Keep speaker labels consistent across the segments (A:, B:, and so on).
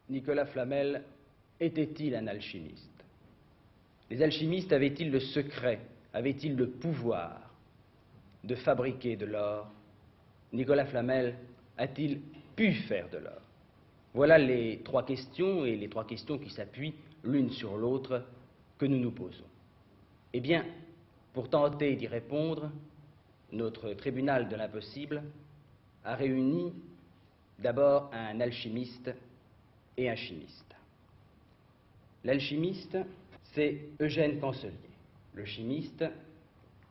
A: Nicolas Flamel était-il un alchimiste? Les alchimistes avaient-ils le secret, avaient-ils le pouvoir de fabriquer de l'or? Nicolas Flamel a-t-il pu faire de l'or? Voilà les trois questions, et les trois questions qui s'appuient l'une sur l'autre que nous nous posons. Eh bien, pour tenter d'y répondre, notre tribunal de l'impossible a réuni d'abord un alchimiste et un chimiste. L'alchimiste, c'est Eugène Cancelier. Le chimiste,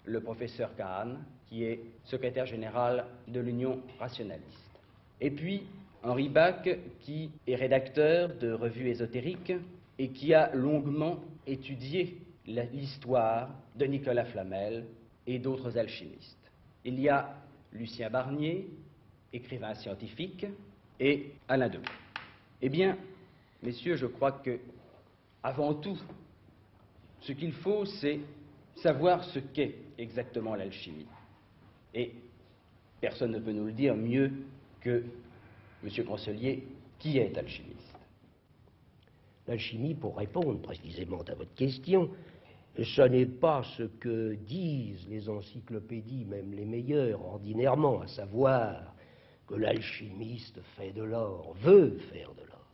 A: le professeur Kahn, qui est secrétaire général de l'Union rationaliste. Et puis, Henri Bach, qui est rédacteur de revues ésotériques et qui a longuement étudié l'histoire de Nicolas Flamel et d'autres alchimistes. Il y a Lucien Barnier, écrivain scientifique, et Alain Devoux. Eh bien, messieurs, je crois que, avant tout, ce qu'il faut, c'est savoir ce qu'est exactement l'alchimie. Et personne ne peut nous le dire mieux que M. Cancelier, qui est alchimiste.
B: L'alchimie, pour répondre précisément à votre question, ce n'est pas ce que disent les encyclopédies, même les meilleures, ordinairement, à savoir que l'alchimiste fait de l'or, veut faire de l'or.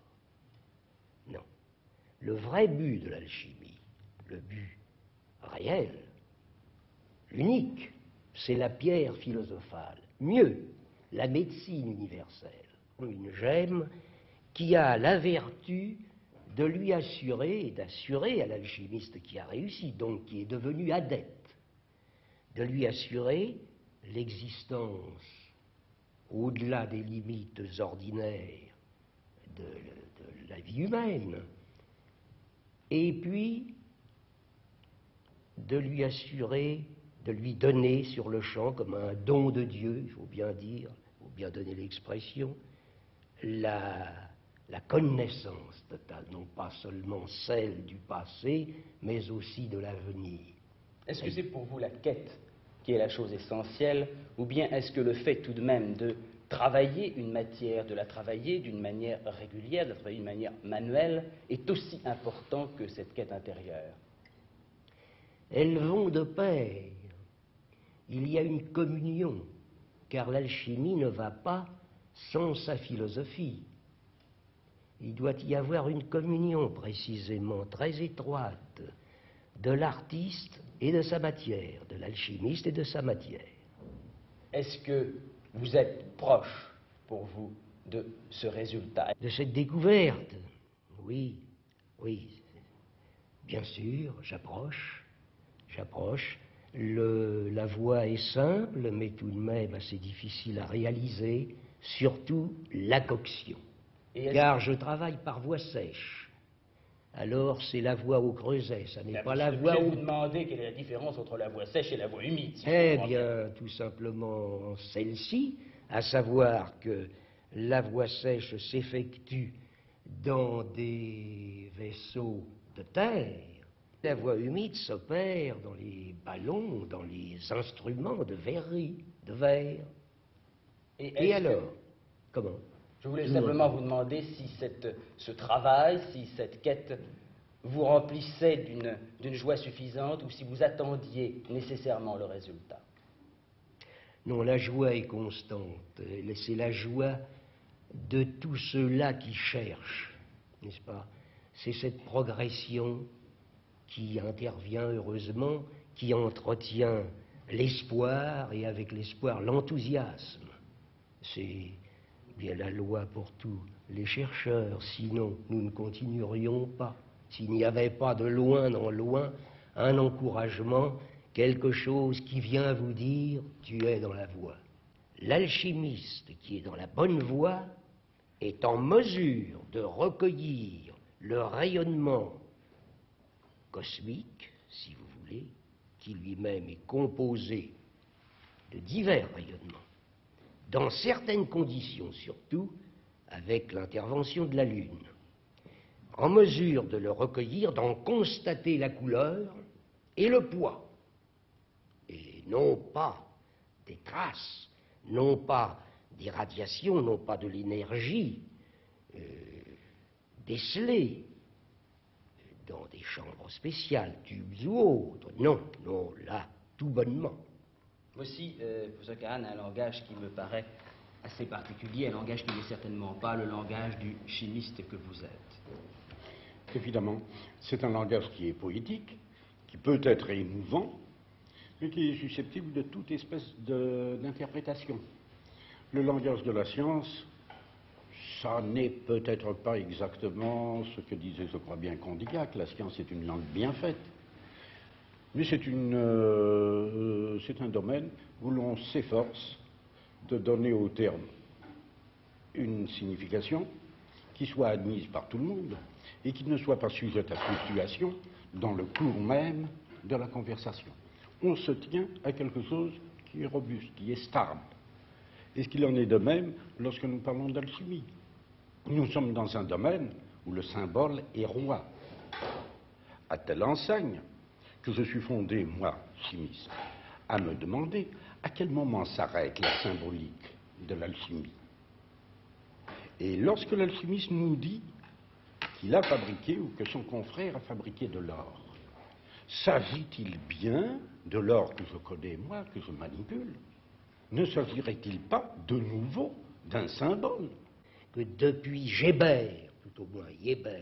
B: Non. Le vrai but de l'alchimie, le but réel, l'unique, c'est la pierre philosophale. Mieux, la médecine universelle, une gemme qui a la vertu de lui assurer et d'assurer à l'alchimiste qui a réussi, donc qui est devenu adepte, de lui assurer l'existence au-delà des limites ordinaires de la vie humaine, et puis de lui assurer, de lui donner sur le champ, comme un don de Dieu, il faut bien dire, il faut bien donner l'expression, la connaissance totale, non pas seulement celle du passé, mais aussi de l'avenir.
A: Est-ce que c'est pour vous la quête qui est la chose essentielle, ou bien est-ce que le fait tout de même de travailler une matière, de la travailler d'une manière régulière, de la travailler d'une manière manuelle, est aussi important que cette quête intérieure?
B: Elles vont de pair. Il y a une communion, car l'alchimie ne va pas sans sa philosophie. Il doit y avoir une communion précisément très étroite de l'artiste et de sa matière, de l'alchimiste et de sa matière.
A: Est-ce que vous êtes proche, pour vous, de ce résultat?
B: De cette découverte? Oui, oui. Bien sûr, j'approche. La voie est simple, mais tout de même assez difficile à réaliser, surtout la coction. Car je travaille par voie sèche. Alors c'est la voie au creuset, ça n'est pas la voie au...
A: Je vais vous demander quelle est la différence entre la voie sèche et la voie humide. Si
B: eh bien, tout simplement celle-ci, à savoir que la voie sèche s'effectue dans des vaisseaux de terre. La voie humide s'opère dans les ballons, dans les instruments de verrerie, de verre. Et alors, comment?
A: Je voulais simplement vous demander si ce travail, si cette quête vous remplissait d'une joie suffisante ou si vous attendiez nécessairement le résultat.
B: Non, la joie est constante. C'est la joie de tous ceux-là qui cherchent, n'est-ce pas? C'est cette progression qui intervient heureusement, qui entretient l'espoir et avec l'espoir l'enthousiasme. C'est bien la loi pour tous les chercheurs, sinon nous ne continuerions pas. S'il n'y avait pas de loin en loin un encouragement, quelque chose qui vient vous dire « tu es dans la voie ». L'alchimiste qui est dans la bonne voie est en mesure de recueillir le rayonnement cosmique, si vous voulez, qui lui-même est composé de divers rayonnements, dans certaines conditions surtout, avec l'intervention de la Lune, en mesure de le recueillir, d'en constater la couleur et le poids, et non pas des traces, non pas des radiations, non pas de l'énergie déceler dans des chambres spéciales, tubes ou autres. Non, non, là, tout bonnement.
A: Aussi, professeur Kahn a un langage qui me paraît assez particulier, un langage qui n'est certainement pas le langage du chimiste que vous êtes.
C: Évidemment, c'est un langage qui est poétique, qui peut être émouvant, mais qui est susceptible de toute espèce d'interprétation. Le langage de la science, ça n'est peut-être pas exactement ce que disait, je crois bien, Condillac. La science est une langue bien faite. Mais c'est un domaine où l'on s'efforce de donner au terme une signification qui soit admise par tout le monde et qui ne soit pas sujette à fluctuation dans le cours même de la conversation. On se tient à quelque chose qui est robuste, qui est stable. Et ce qu'il en est de même lorsque nous parlons d'alchimie. Nous sommes dans un domaine où le symbole est roi. À telle enseigne que je suis fondé, moi, chimiste, à me demander à quel moment s'arrête la symbolique de l'alchimie. Et lorsque l'alchimiste nous dit qu'il a fabriqué ou que son confrère a fabriqué de l'or, s'agit-il bien de l'or que je connais, moi, que je manipule? Ne s'agirait-il pas de nouveau d'un symbole?
B: Que depuis Gébert, tout au moins Hébert,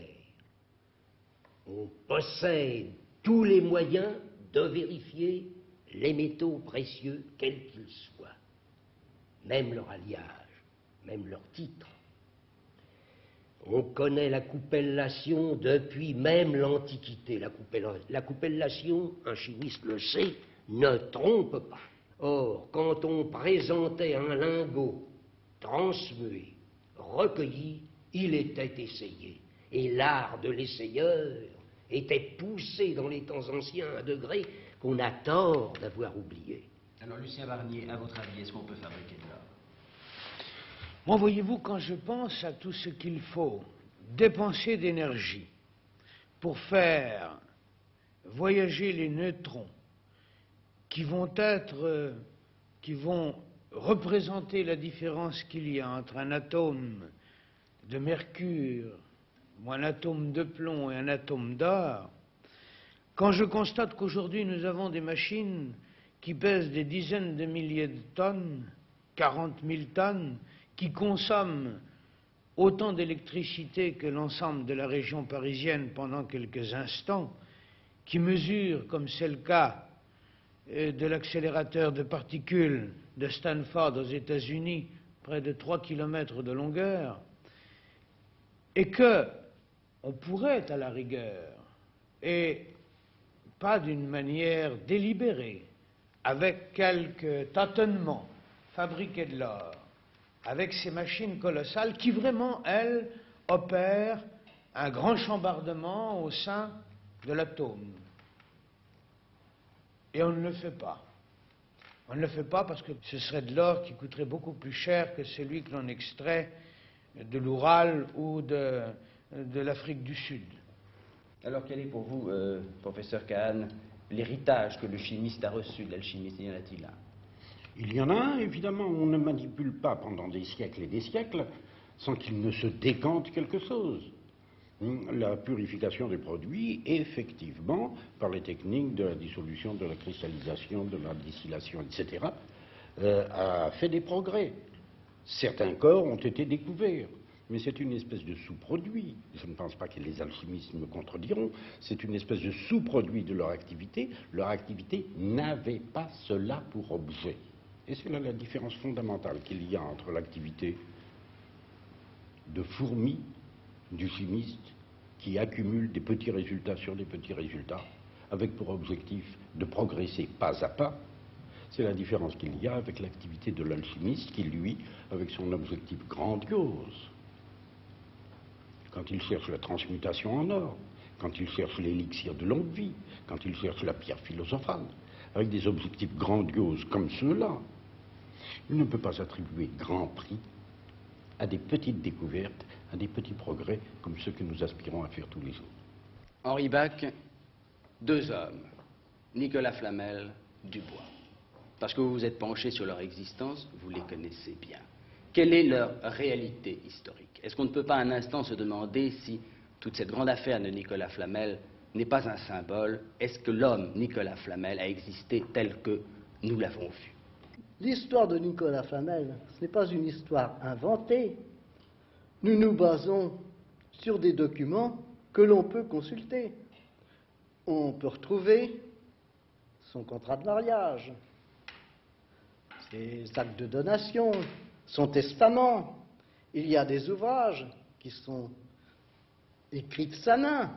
B: on possède tous les moyens de vérifier les métaux précieux, quels qu'ils soient, même leur alliage, même leur titre. On connaît la coupellation depuis même l'Antiquité. La coupellation, un chimiste le sait, ne trompe pas. Or, quand on présentait un lingot transmué, recueilli, il était essayé. Et l'art de l'essayeur était poussé dans les temps anciens à un degré qu'on a tort d'avoir oublié.
A: Alors, Lucien Barnier, à votre avis, est-ce qu'on peut fabriquer de l'or?
D: Moi, voyez-vous, quand je pense à tout ce qu'il faut dépenser d'énergie pour faire voyager les neutrons qui vont représenter la différence qu'il y a entre un atome de mercure ou un atome de plomb et un atome d'or, quand je constate qu'aujourd'hui nous avons des machines qui pèsent des dizaines de milliers de tonnes, 40 000 tonnes, qui consomment autant d'électricité que l'ensemble de la région parisienne pendant quelques instants, qui mesurent, comme c'est le cas de l'accélérateur de particules de Stanford aux États-Unis, près de 3 km de longueur, et que on pourrait, à la rigueur, et pas d'une manière délibérée, avec quelques tâtonnements, fabriquer de l'or, avec ces machines colossales qui vraiment, elles, opèrent un grand chambardement au sein de l'atome. Et on ne le fait pas. On ne le fait pas parce que ce serait de l'or qui coûterait beaucoup plus cher que celui que l'on extrait de l'Oural ou de l'Afrique du Sud.
A: Alors, quel est pour vous, professeur Kahn, l'héritage que le chimiste a reçu de l'alchimiste? Y en a-t-il un?
C: Il y en a un, évidemment. On ne manipule pas pendant des siècles et des siècles sans qu'il ne se décante quelque chose. La purification des produits, effectivement, par les techniques de la dissolution, de la cristallisation, de la distillation, etc., a fait des progrès. Certains corps ont été découverts, mais c'est une espèce de sous-produit. Je ne pense pas que les alchimistes me contrediront. C'est une espèce de sous-produit de leur activité. Leur activité n'avait pas cela pour objet. Et c'est là la différence fondamentale qu'il y a entre l'activité de fourmi du chimiste qui accumule des petits résultats sur des petits résultats avec pour objectif de progresser pas à pas. C'est la différence qu'il y a avec l'activité de l'alchimiste qui, lui, avec son objectif grandiose, quand il cherche la transmutation en or, quand il cherche l'élixir de longue vie, quand il cherche la pierre philosophale, avec des objectifs grandioses comme ceux-là, il ne peut pas attribuer grand prix à des petites découvertes, à des petits progrès comme ceux que nous aspirons à faire tous les jours.
A: Henri Bach, deux hommes, Nicolas Flamel, Dubois. Parce que vous vous êtes penché sur leur existence, vous les connaissez bien. Quelle est leur réalité historique? Est-ce qu'on ne peut pas un instant se demander si toute cette grande affaire de Nicolas Flamel n'est pas un symbole? Est-ce que l'homme Nicolas Flamel a existé tel que nous l'avons vu?
E: L'histoire de Nicolas Flamel, ce n'est pas une histoire inventée. Nous nous basons sur des documents que l'on peut consulter. On peut retrouver son contrat de mariage, ses actes de donation, son testament. Il y a des ouvrages qui sont écrits de sa main.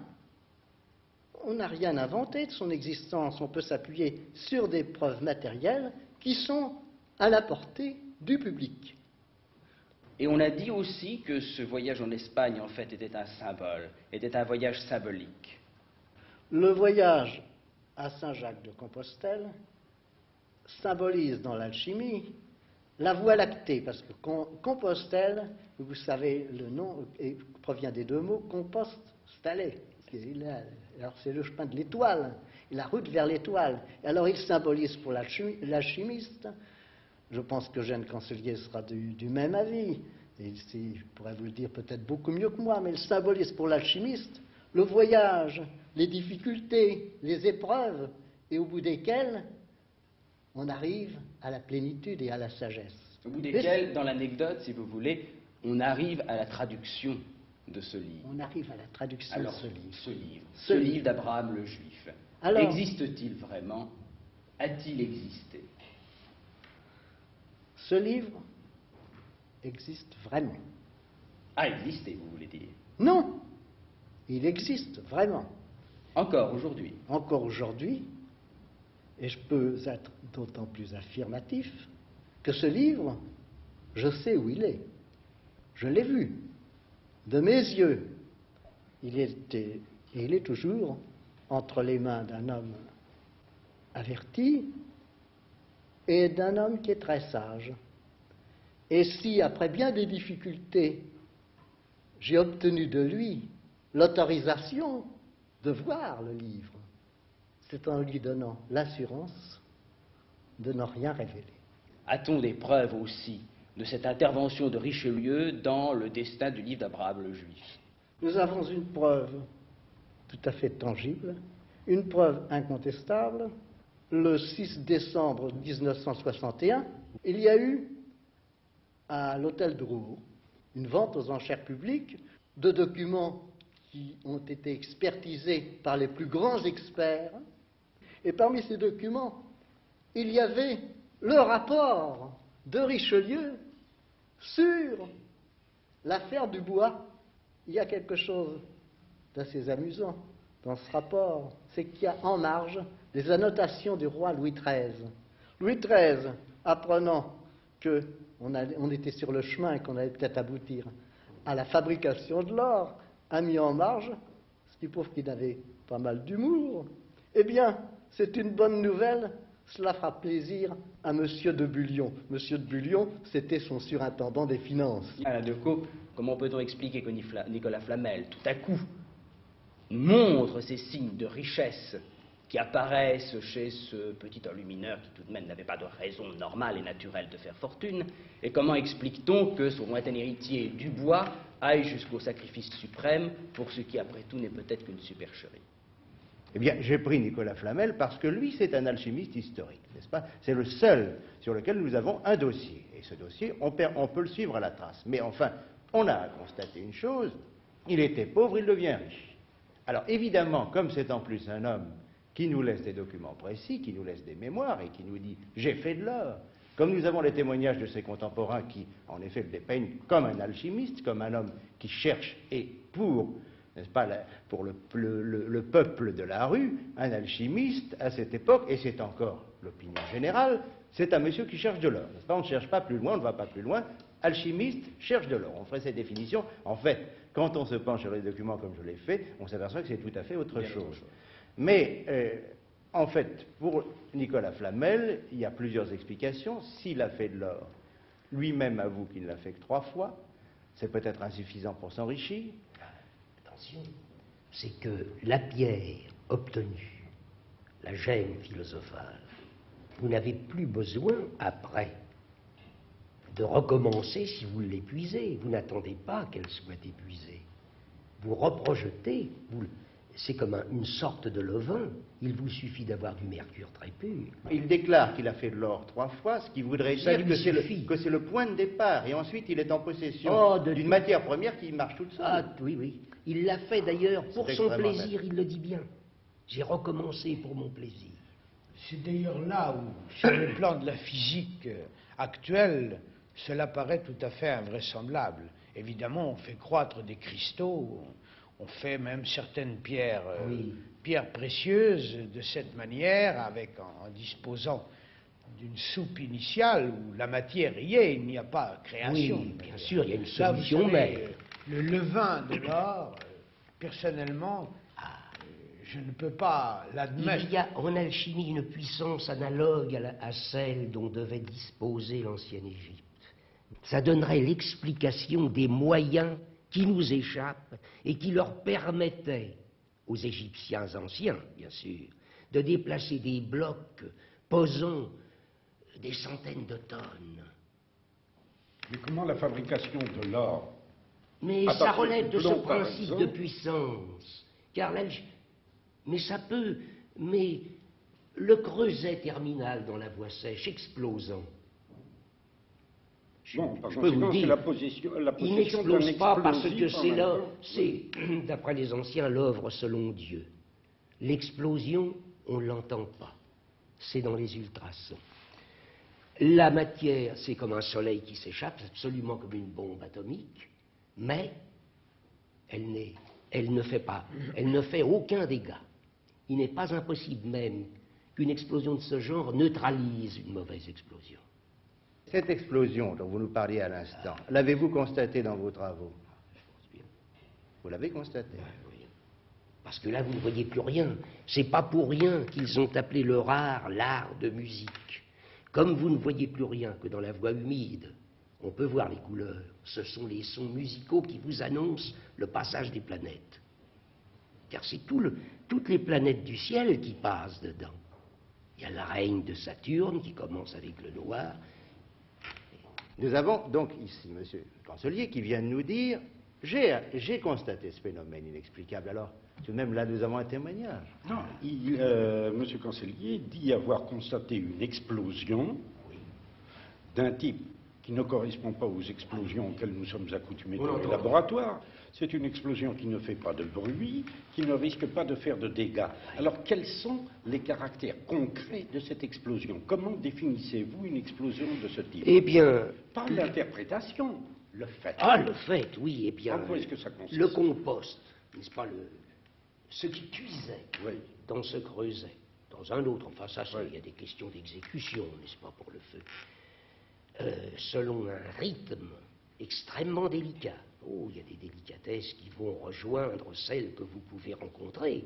E: On n'a rien inventé de son existence. On peut s'appuyer sur des preuves matérielles qui sont à la portée du public.
A: Et on a dit aussi que ce voyage en Espagne, en fait, était un symbole, était un voyage symbolique.
E: Le voyage à Saint-Jacques-de-Compostelle symbolise dans l'alchimie la voie lactée, parce que Compostelle, vous savez, le nom provient des deux mots compost, staller. Alors c'est le chemin de l'étoile, la route vers l'étoile. Alors il symbolise pour l'alchimiste, je pense que Eugène Cancelier sera du même avis, et je pourrais vous le dire peut-être beaucoup mieux que moi, mais il symbolise pour l'alchimiste le voyage, les difficultés, les épreuves, et au bout desquelles on arrive à la plénitude et à la sagesse.
A: Au bout desquelles, dans l'anecdote, si vous voulez, on arrive à la traduction de ce livre.
E: On arrive à la traduction de ce livre.
A: Ce livre d'Abraham le Juif.
E: Alors,
A: existe-t-il vraiment? A-t-il existé?
E: Ce livre existe vraiment.
A: A existé, vous voulez dire?
E: Non, il existe vraiment.
A: Encore aujourd'hui?
E: Encore aujourd'hui, et je peux être d'autant plus affirmatif que ce livre, je sais où il est. Je l'ai vu de mes yeux. Il était, et il est toujours entre les mains d'un homme averti et d'un homme qui est très sage. Et si, après bien des difficultés, j'ai obtenu de lui l'autorisation de voir le livre, c'est en lui donnant l'assurance de ne rien révéler.
A: A-t-on des preuves aussi de cette intervention de Richelieu dans le destin du livre d'Abraham le Juif?
E: Nous avons une preuve tout à fait tangible, une preuve incontestable. Le 6 décembre 1961, il y a eu à l'hôtel de Rouen une vente aux enchères publiques de documents qui ont été expertisés par les plus grands experts. Et parmi ces documents, il y avait le rapport de Richelieu sur l'affaire du bois. Il y a quelque chose d'assez amusant dans ce rapport, c'est qu'il y a en marge des annotations du roi Louis XIII. Louis XIII, apprenant qu'on était sur le chemin et qu'on allait peut-être aboutir à la fabrication de l'or, a mis en marge, ce qui prouve qu'il avait pas mal d'humour. Eh bien, c'est une bonne nouvelle, cela fera plaisir à M. de Bullion. M. de Bullion, c'était son surintendant des finances.
A: Alain Decaux, comment peut-on expliquer que Nicolas Flamel, tout à coup, montre ces signes de richesse qui apparaissent chez ce petit enlumineur qui tout de même n'avait pas de raison normale et naturelle de faire fortune, et comment explique-t-on que son lointain héritier Dubois aille jusqu'au sacrifice suprême pour ce qui après tout n'est peut-être qu'une supercherie?
F: Eh bien, j'ai pris Nicolas Flamel parce que lui, c'est un alchimiste historique, n'est-ce pas? C'est le seul sur lequel nous avons un dossier. Et ce dossier, on peut le suivre à la trace. Mais enfin, on a constaté une chose, il était pauvre, il devient riche. Alors évidemment, comme c'est en plus un homme qui nous laisse des documents précis, qui nous laisse des mémoires et qui nous dit « j'ai fait de l'or », comme nous avons les témoignages de ses contemporains qui, en effet, le dépeignent comme un alchimiste, comme un homme qui cherche et pour, n'est-ce pas, pour le peuple de la rue, un alchimiste à cette époque, et c'est encore l'opinion générale, c'est un monsieur qui cherche de l'or, n'est-ce pas? On ne cherche pas plus loin, on ne va pas plus loin. Alchimiste cherche de l'or. On ferait cette définition. En fait, quand on se penche sur les documents comme je l'ai fait, on s'aperçoit que c'est tout à fait autre chose. Mais, en fait, pour Nicolas Flamel, il y a plusieurs explications. S'il a fait de l'or, lui-même avoue qu'il ne l'a fait que 3 fois. C'est peut-être insuffisant pour s'enrichir.
B: Attention, c'est que la pierre obtenue, la gemme philosophale, vous n'avez plus besoin, après, de recommencer si vous l'épuisez. Vous n'attendez pas qu'elle soit épuisée. vous reprojetez, c'est comme une sorte de levain. Il vous suffit d'avoir du mercure très pur.
F: Il déclare qu'il a fait de l'or 3 fois, ce qui voudrait
B: Ça
F: dire
B: lui
F: que
B: suffit.
F: c'est le point de départ. Et ensuite, il est en possession
B: Oh,
F: d'une matière première qui marche toute seule.
B: Ah oui, oui. Il l'a fait d'ailleurs pour
F: C'est
B: son
F: extrêmement
B: plaisir, il le dit bien. J'ai recommencé pour mon plaisir.
D: C'est d'ailleurs là où, sur le plan de la physique actuelle, cela paraît tout à fait invraisemblable. Évidemment, on fait croître des cristaux, on fait même certaines pierres,
B: Oui.
D: pierres précieuses de cette manière, en disposant d'une soupe initiale où la matière y est, il n'y a pas création.
B: Oui, bien sûr, il y a une
D: Là, vous
B: solution,
D: savez,
B: mais...
D: le levain de l'or, personnellement, je ne peux pas l'admettre.
B: Il y a en alchimie une puissance analogue à celle dont devait disposer l'ancienne Égypte. Ça donnerait l'explication des moyens qui nous échappent et qui leur permettaient, aux Égyptiens anciens, bien sûr, de déplacer des blocs pesant des centaines de tonnes.
C: Mais comment la fabrication de l'or?
B: Mais
C: À
B: ça
C: partir
B: relève
C: du
B: de ce
C: plomb, par
B: principe
C: exemple.
B: de puissance. Car mais ça peut... Mais le creuset terminal dans la voie sèche explosant,
C: Bon, par
B: je peux vous
C: conséquent,
B: le
C: c'est
B: dire,
C: la possession
B: il
C: d'un
B: n'explose pas parce que
C: explosif en
B: c'est
C: même
B: là,
C: temps.
B: c'est, d'après les anciens, l'œuvre selon Dieu. L'explosion, on ne l'entend pas. C'est dans les ultrasons. La matière, c'est comme un soleil qui s'échappe, c'est absolument comme une bombe atomique, mais elle ne fait aucun dégât. Il n'est pas impossible même qu'une explosion de ce genre neutralise une mauvaise explosion.
F: Cette explosion dont vous nous parliez à l'instant, l'avez-vous constatée dans vos travaux? Vous l'avez constatée?
B: Oui. Parce que là, vous ne voyez plus rien. C'est pas pour rien qu'ils ont appelé le rare l'art de musique. Comme vous ne voyez plus rien que dans la voie humide, on peut voir les couleurs. Ce sont les sons musicaux qui vous annoncent le passage des planètes. Car c'est toutes les planètes du ciel qui passent dedans. Il y a le règne de Saturne qui commence avec le noir.
F: Nous avons donc ici monsieur le chancelier qui vient de nous dire « J'ai constaté ce phénomène inexplicable ». Alors, tout de même, là, nous avons un témoignage.
C: Non, Monsieur Cancelier dit avoir constaté une explosion d'un type qui ne correspond pas aux explosions auxquelles nous sommes accoutumés dans les laboratoires. C'est une explosion qui ne fait pas de bruit, qui ne risque pas de faire de dégâts. Alors, quels sont les caractères concrets de cette explosion? Comment définissez-vous une explosion de ce type?
B: Eh bien...
C: Pas l'interprétation, le fait.
B: Ah, le fait, oui, eh bien...
C: En quoi est-ce que ça consiste?
B: Le compost, n'est-ce pas, ce qui cuisait
C: Oui.
B: dans ce creuset, dans un autre, enfin ça, il y a des questions d'exécution, n'est-ce pas, pour le feu, selon un rythme extrêmement délicat. Oh, il y a des délicatesses qui vont rejoindre celles que vous pouvez rencontrer.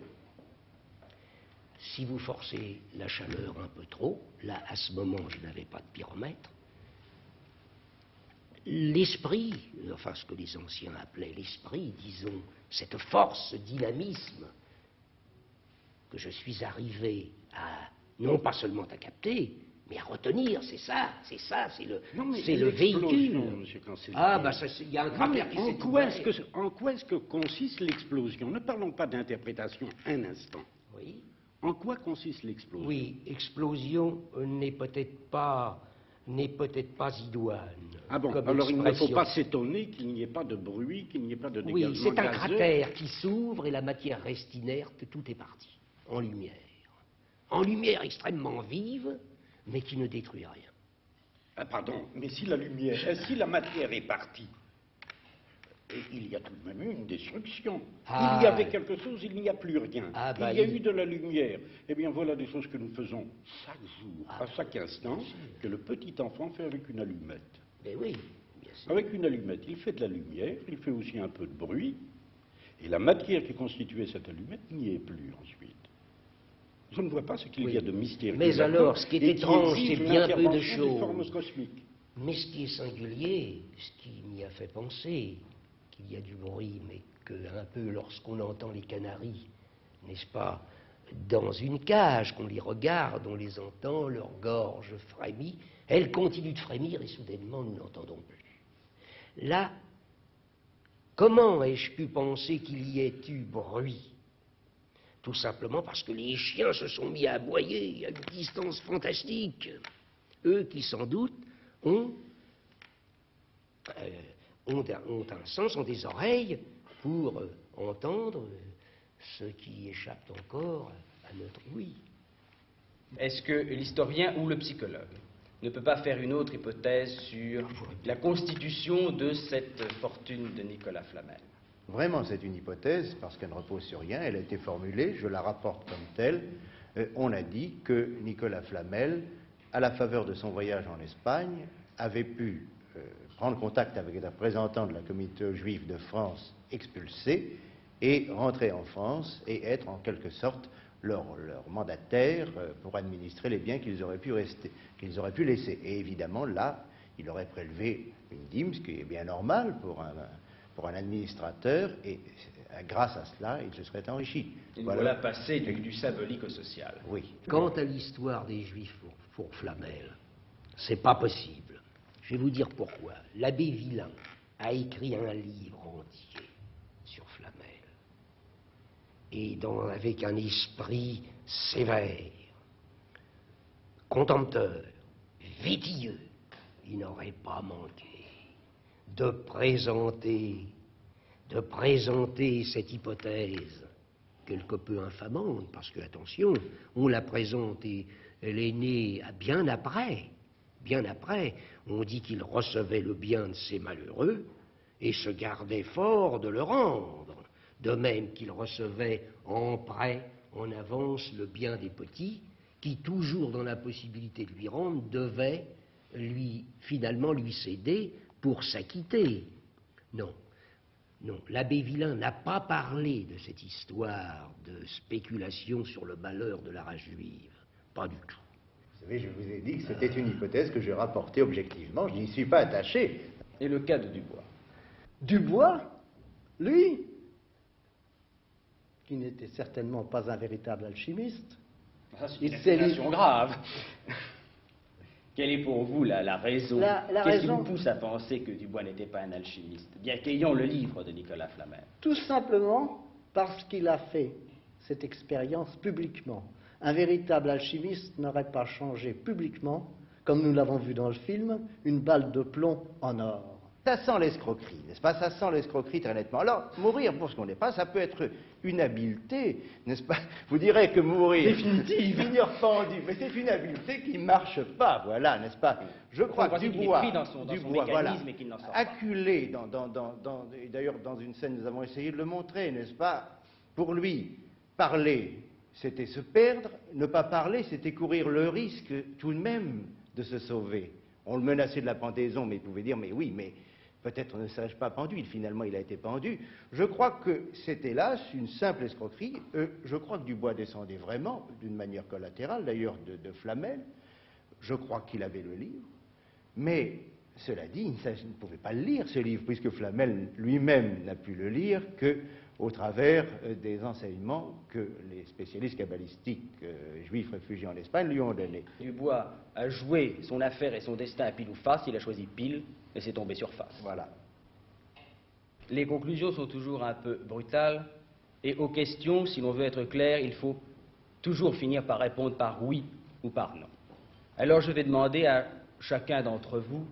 B: Si vous forcez la chaleur un peu trop, là, à ce moment, je n'avais pas de pyromètre, l'esprit, enfin ce que les anciens appelaient l'esprit, disons, cette force, ce dynamisme que je suis arrivé à, non pas seulement à capter, mais à retenir, c'est le véhicule.
C: Monsieur Cancelier.
B: Ah, bah, il y a un cratère qui
C: En
B: s'est
C: quoi
B: ouvert.
C: en quoi est-ce que consiste l'explosion? Ne parlons pas d'interprétation un instant.
B: Oui.
C: En quoi consiste l'explosion?
B: Oui, explosion n'est peut-être pas idoine.
C: Ah bon,
B: comme
C: alors il ne faut
B: expression.
C: pas s'étonner qu'il n'y ait pas de bruit, qu'il n'y ait pas de
B: Oui,
C: dégagement
B: c'est un
C: gazeux.
B: cratère qui s'ouvre et la matière reste inerte, tout est parti, en lumière. En lumière extrêmement vive, mais qui ne détruit rien.
C: Ah, pardon, mais si la matière est partie, il y a tout de même eu une destruction.
B: Ah.
C: Il y avait quelque chose, il n'y a plus rien.
B: Ah, bah,
C: il y a eu de la lumière. Eh bien, voilà des choses que nous faisons chaque jour,
B: Ah,
C: à chaque instant, que le petit enfant fait avec une allumette.
B: Mais oui, bien sûr.
C: Avec une allumette, il fait de la lumière, il fait aussi un peu de bruit, et la matière qui constituait cette allumette n'y est plus ensuite. Je ne vois pas ce qu'il
B: Oui.
C: y a de mystérieux.
B: Mais
C: là-dedans,
B: alors, ce qui est
C: et
B: étrange,
C: exige
B: c'est bien peu de
C: l'intervention des
B: choses.
C: formes cosmiques.
B: Mais ce qui est singulier, ce qui m'y a fait penser, qu'il y a du bruit, mais qu'un peu lorsqu'on entend les canaris, n'est-ce pas, dans une cage, qu'on les regarde, on les entend, leur gorge frémit, elles continuent de frémir et soudainement nous n'entendons plus. Là, Comment ai-je pu penser qu'il y ait eu bruit? Tout simplement parce que les chiens se sont mis à aboyer à une distance fantastique. Eux qui, sans doute, ont un sens, ont des oreilles pour entendre ce qui échappe encore à notre ouïe.
A: Est-ce que l'historien ou le psychologue ne peut pas faire une autre hypothèse sur la constitution de cette fortune de Nicolas Flamel?
F: Vraiment, c'est une hypothèse, parce qu'elle ne repose sur rien, elle a été formulée, je la rapporte comme telle. On a dit que Nicolas Flamel, à la faveur de son voyage en Espagne, avait pu prendre contact avec des représentants de la communauté juive de France expulsés et rentrer en France et être en quelque sorte leur mandataire pour administrer les biens qu'ils auraient pu laisser. Et évidemment, là, il aurait prélevé une dîme, ce qui est bien normal pour un administrateur, et grâce à cela, il se serait enrichi.
A: Et voilà passé du symbolique au social.
F: Oui.
B: Quant à l'histoire des Juifs pour Flamel, c'est pas possible. Je vais vous dire pourquoi. L'abbé Villain a écrit un livre entier sur Flamel, et avec un esprit sévère, contempteur, vétilleux. Il n'aurait pas manqué de présenter cette hypothèse quelque peu infamante, parce que, attention, on la présente et elle est née bien après. On dit qu'il recevait le bien de ces malheureux et se gardait fort de le rendre, de même qu'il recevait en prêt, en avance, le bien des petits, qui, toujours dans la possibilité de lui rendre, devaient finalement lui céder pour s'acquitter. Non, l'abbé Villain n'a pas parlé de cette histoire de spéculation sur le malheur de la race juive. Pas du tout.
F: Vous savez, je vous ai dit que c'était une hypothèse que j'ai rapportée objectivement, je n'y suis pas attaché.
A: Et le cas de Dubois?
E: Dubois, lui, qui n'était certainement pas un véritable alchimiste,
A: Ça, c'est une accusation grave. Quelle est pour vous la raison? Qu'est-ce qui vous pousse à penser que Dubois n'était pas un alchimiste, bien qu'ayant le livre de Nicolas Flamel?
E: tout simplement parce qu'il a fait cette expérience publiquement. Un véritable alchimiste n'aurait pas changé publiquement, comme nous l'avons vu dans le film, une balle de plomb en or.
F: Ça sent l'escroquerie, n'est-ce pas? Ça sent l'escroquerie très nettement. Alors, mourir pour ce qu'on n'est pas, ça peut être une habileté, n'est-ce pas? Vous direz que mourir, finir pendu, mais c'est une habileté qui ne marche pas, voilà, n'est-ce pas? Je crois que Dubois, voilà, acculé et d'ailleurs dans une scène nous avons essayé de le montrer, n'est-ce pas? Pour lui, parler, c'était se perdre, ne pas parler, c'était courir le risque tout de même de se sauver. On le menaçait de la pendaison, mais il pouvait dire, mais oui, mais peut-être ne serais-je pas pendu. Finalement, il a été pendu. Je crois que c'est hélas une simple escroquerie. Je crois que Dubois descendait vraiment, d'une manière collatérale, d'ailleurs de Flamel. Je crois qu'il avait le livre. Mais, cela dit, il ne pouvait pas le lire, ce livre, puisque Flamel lui-même n'a pu le lire qu'au travers des enseignements que les spécialistes kabbalistiques juifs réfugiés en Espagne lui ont donnés.
A: Dubois a joué son affaire et son destin à pile ou face, il a choisi pile et c'est tombé sur face.
F: Voilà.
A: Les conclusions sont toujours un peu brutales et aux questions, si l'on veut être clair, il faut toujours finir par répondre par oui ou par non. Alors je vais demander à chacun d'entre vous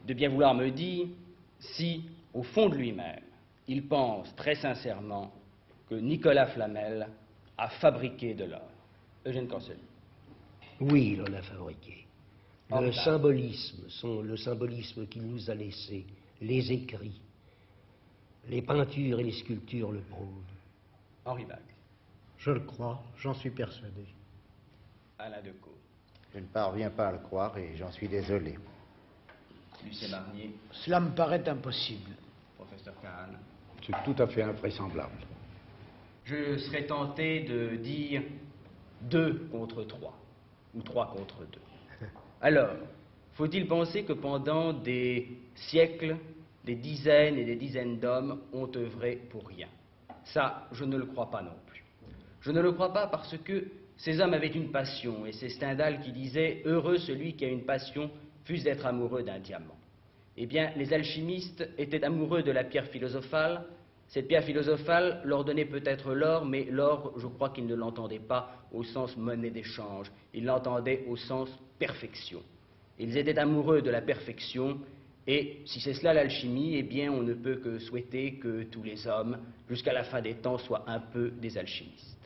A: de bien vouloir me dire si, au fond de lui-même, il pense très sincèrement que Nicolas Flamel a fabriqué de l'or. Eugène Cancely.
B: Oui, il en a fabriqué. Le symbolisme qu'il nous a laissé, les écrits, les peintures et les sculptures le prouvent.
A: Henri Bach.
E: Je le crois, j'en suis persuadé.
A: Alain Decaux.
F: Je ne parviens pas à le croire et j'en suis désolé.
A: Lucien Marnier.
D: Cela me paraît impossible.
A: Professeur Kahn.
C: C'est tout à fait invraisemblable.
A: Je serais tenté de dire 2 contre 3, ou 3 contre 2. Alors, faut-il penser que pendant des siècles, des dizaines et des dizaines d'hommes ont œuvré pour rien? Ça, je ne le crois pas non plus. Je ne le crois pas parce que ces hommes avaient une passion, et c'est Stendhal qui disait « Heureux celui qui a une passion, fût-ce d'être amoureux d'un diamant ». Eh bien, les alchimistes étaient amoureux de la pierre philosophale. Cette pierre philosophale leur donnait peut-être l'or, mais l'or, je crois qu'ils ne l'entendaient pas au sens monnaie d'échange. Ils l'entendaient au sens perfection. Ils étaient amoureux de la perfection, et si c'est cela l'alchimie, eh bien, on ne peut que souhaiter que tous les hommes, jusqu'à la fin des temps, soient un peu des alchimistes.